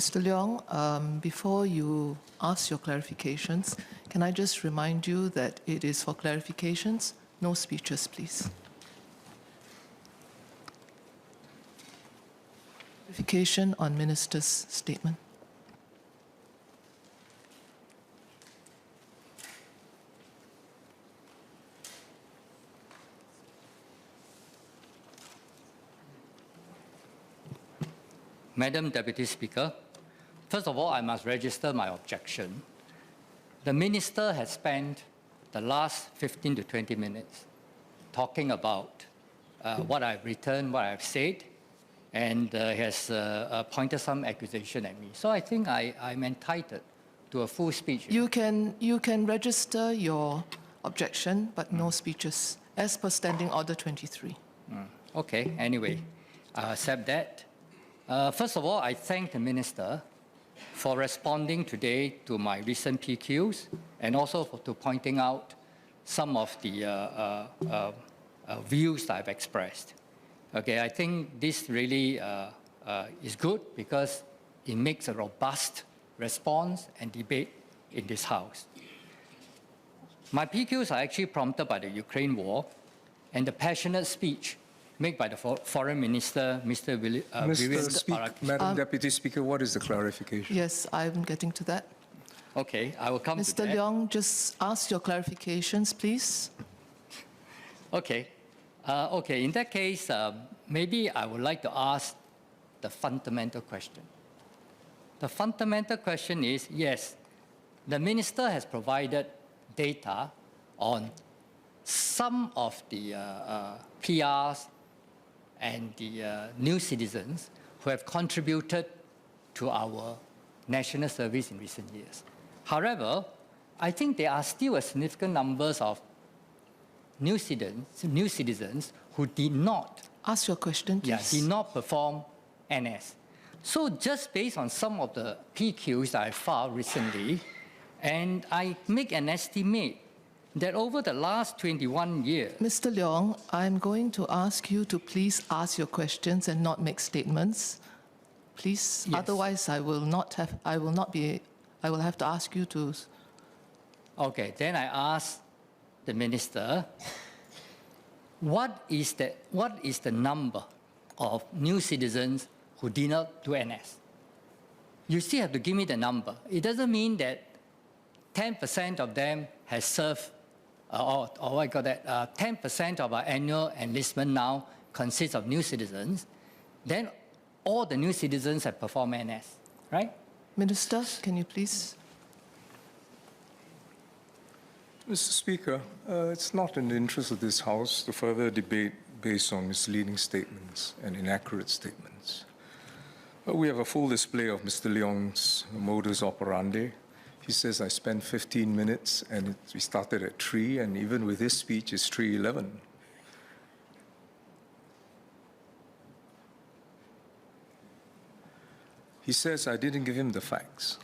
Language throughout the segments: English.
Mr. Leong, before you ask your clarifications, can I just remind you that it is for clarifications, no speeches, please. Clarification on Minister's statement. Madam Deputy Speaker, first of all, I must register my objection. The Minister has spent the last 15 to 20 minutes talking about what I've written, what I've said, and has pointed some accusation at me. So I think I'm entitled to a full speech. You can register your objection, but no speeches, as per Standing Order 23. Okay, anyway, I accept that. First of all, I thank the Minister for responding today to my recent PQs and also to pointing out some of the views that I've expressed. Okay, I think this really is good because it makes a robust response and debate in this House. My PQs are actually prompted by the Ukraine war and the passionate speech made by the Foreign Minister, Mr. Madam Deputy Speaker, what is the clarification? Yes, I'm getting to that. Okay, I will come to that. Mr. Leong, just ask your clarifications, please. Okay. Okay, in that case, maybe I would like to ask the fundamental question. The fundamental question is, yes, the Minister has provided data on some of the PRs and the new citizens who have contributed to our national service in recent years. However, I think there are still a significant numbers of new citizens who did not Ask your question, please. did not perform NS. So just based on some of the PQs that I filed recently, and I make an estimate that over the last 21 years... Mr. Leong, I'm going to ask you to please ask your questions and not make statements. Please, Yes. Otherwise I will have to ask you to... Okay, then I ask the Minister, what is the number of new citizens who did not do NS? You still have to give me the number. It doesn't mean that 10% of them has served, or I got that, 10% of our annual enlistment now consists of new citizens, then all the new citizens have performed NS, right? Minister, can you please... Mr. Speaker, it's not in the interest of this House to further debate based on misleading statements and inaccurate statements. We have a full display of Mr. Leong's modus operandi. He says I spent 15 minutes and we started at 3, and even with his speech it's 3:11. He says I didn't give him the facts.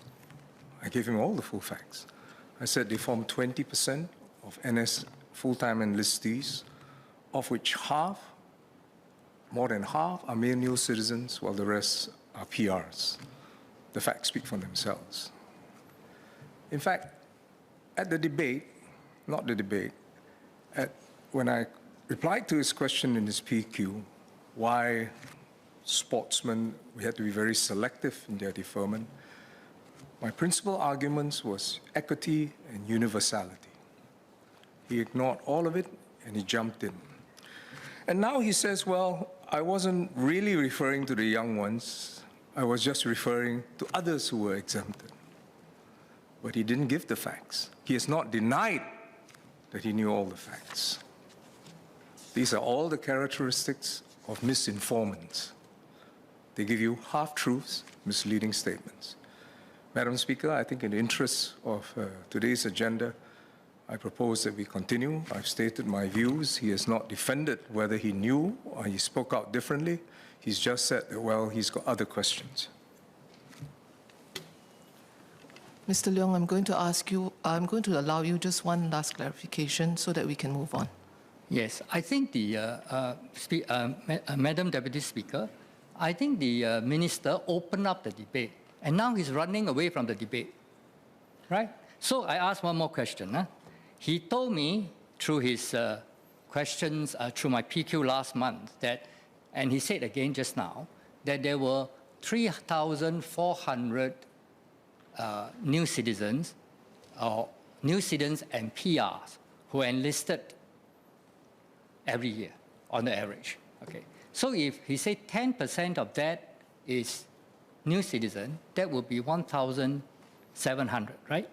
I gave him all the full facts. I said they form 20% of NS full-time enlistees, of which half, more than half, are mere new citizens, while the rest are PRs. The facts speak for themselves. In fact, at the debate, not the debate, when I replied to his question in his PQ, why sportsmen, we had to be very selective in their deferment, my principal arguments was equity and universality. He ignored all of it and he jumped in. And now he says, well, I wasn't really referring to the young ones, I was just referring to others who were exempted. But he didn't give the facts. He has not denied that he knew all the facts. These are all the characteristics of misinformants. They give you half-truths, misleading statements. Madam Speaker, I think in the interest of today's agenda, I propose that we continue. I've stated my views. He has not defended whether he knew or he spoke out differently. He's just said that, well, he's got other questions. Mr. Leong, I'm going to allow you just one last clarification so that we can move on. Yes, I think Madam Deputy Speaker, I think the Minister opened up the debate And now he's running away from the debate, right? So I asked one more question. He told me through his questions, through my PQ last month, that, and he said again just now, that there were 3,400 new citizens, or new citizens and PRs who enlisted every year on the average. Okay. So if he said 10% of that is new citizen, that would be 1,700, right?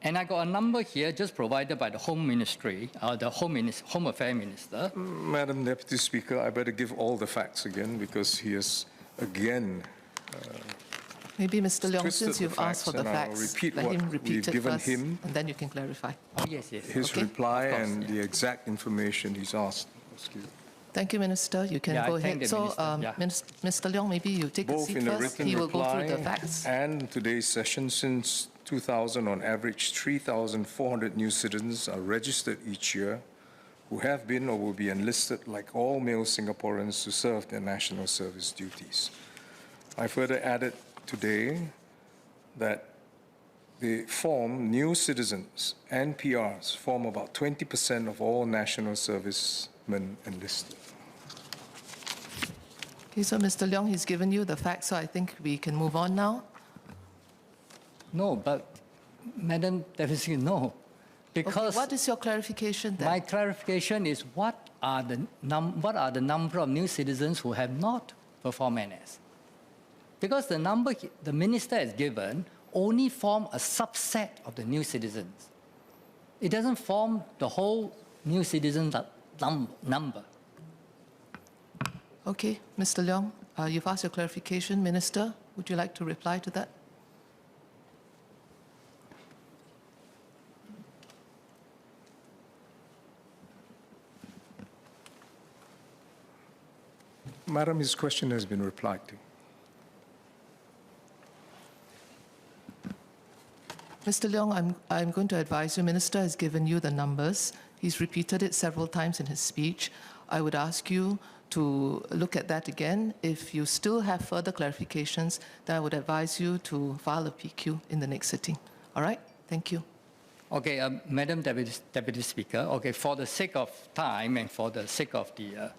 And I got a number here just provided by the Home Ministry, the Home Affairs Minister. Madam Deputy Speaker, I better give all the facts again because he has again Maybe Mr. Leong, twisted since you've the asked for the facts, and I'll facts, repeat let what him repeat we've it given first, him. and then you can clarify. Oh, yes, yes. His Okay. reply Of course, and yeah. the exact information he's asked. Excuse me. Thank you, Minister. You can Yeah, go I thank ahead. the So, Minister, yeah. Mr. Leong, maybe you take a Both seat in the first. written He will go reply through the facts. and today's session, since 2000, on average, 3,400 new citizens are registered each year who have been or will be enlisted, like all male Singaporeans, to serve their national service duties. I further added today that they form new citizens and PRs form about 20% of all national servicemen enlisted. Okay, so Mr. Leong, he's given you the facts, so I think we can move on now. No, but Madam Deputy, no. Because Okay, what is your clarification then? my clarification is what are the number of new citizens who have not performed NS? Because the number the minister has given only form a subset of the new citizens. It doesn't form the whole new citizen number. Okay, Mr. Leong, you've asked your clarification. Minister, would you like to reply to that? Madam, his question has been replied to. Mr. Leong, I'm going to advise you, Minister has given you the numbers. He's repeated it several times in his speech. I would ask you to look at that again. If you still have further clarifications, then I would advise you to file a PQ in the next sitting. All right? Thank you. Okay, Madam Deputy Speaker, okay, for the sake of time and for the sake of the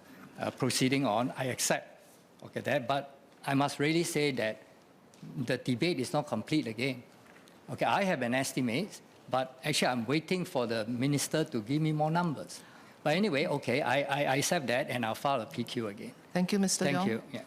proceeding on, I accept that, but I must really say that the debate is not complete again. Okay, I have an estimate, but actually I'm waiting for the minister to give me more numbers. But anyway, okay, I accept that and I'll file a PQ again. Thank you, Mr. Leong. Thank you. Yeah.